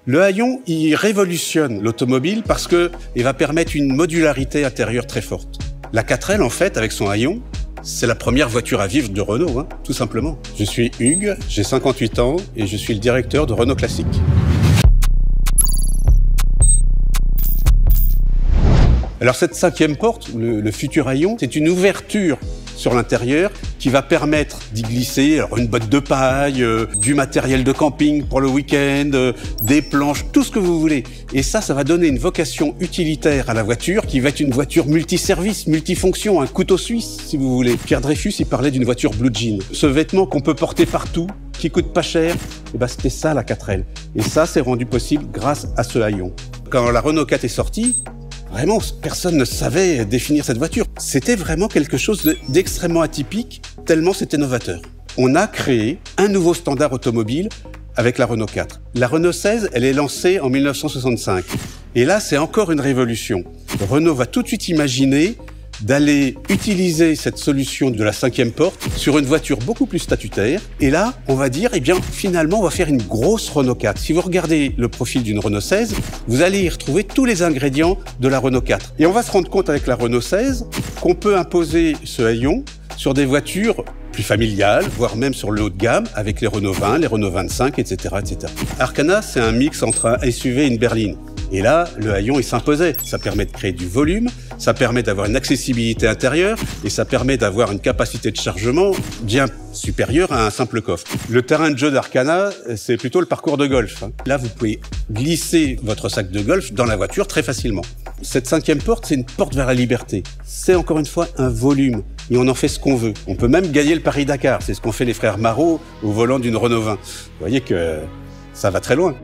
Le haillon, il révolutionne l'automobile parce qu'il va permettre une modularité intérieure très forte. La 4L, en fait, avec son haillon, c'est la première voiture à vivre de Renault, hein, tout simplement. Je suis Hugues, j'ai 58 ans et je suis le directeur de Renault Classique. Alors cette 5e porte, le futur haillon, c'est une ouverture sur l'intérieur qui va permettre d'y glisser alors une botte de paille, du matériel de camping pour le week-end, des planches, tout ce que vous voulez. Et ça va donner une vocation utilitaire à la voiture qui va être une voiture multiservice, multifonction, un couteau suisse si vous voulez. Pierre Dreyfus, il parlait d'une voiture blue jean. Ce vêtement qu'on peut porter partout, qui coûte pas cher, et ben c'était ça la 4L. Et ça, c'est rendu possible grâce à ce haillon. Quand la Renault 4 est sortie, vraiment, personne ne savait définir cette voiture. C'était vraiment quelque chose d'extrêmement atypique, tellement c'était novateur. On a créé un nouveau standard automobile avec la Renault 4. La Renault 16, elle est lancée en 1965. Et là, c'est encore une révolution. Renault va tout de suite imaginer d'aller utiliser cette solution de la 5e porte sur une voiture beaucoup plus statutaire. Et là, on va dire, eh bien, finalement, on va faire une grosse Renault 4. Si vous regardez le profil d'une Renault 16, vous allez y retrouver tous les ingrédients de la Renault 4. Et on va se rendre compte avec la Renault 16 qu'on peut imposer ce haillon sur des voitures plus familiales, voire même sur le haut de gamme, avec les Renault 20, les Renault 25, etc., etc. Arkana, c'est un mix entre un SUV et une berline. Et là, le haillon, il s'imposait. Ça permet de créer du volume, ça permet d'avoir une accessibilité intérieure et ça permet d'avoir une capacité de chargement bien supérieure à un simple coffre. Le terrain de jeu d'Arkana, c'est plutôt le parcours de golf. Là, vous pouvez glisser votre sac de golf dans la voiture très facilement. Cette 5e porte, c'est une porte vers la liberté. C'est encore une fois un volume et on en fait ce qu'on veut. On peut même gagner le Paris-Dakar. C'est ce qu'ont fait les frères Marot au volant d'une Renault 20. Vous voyez que ça va très loin.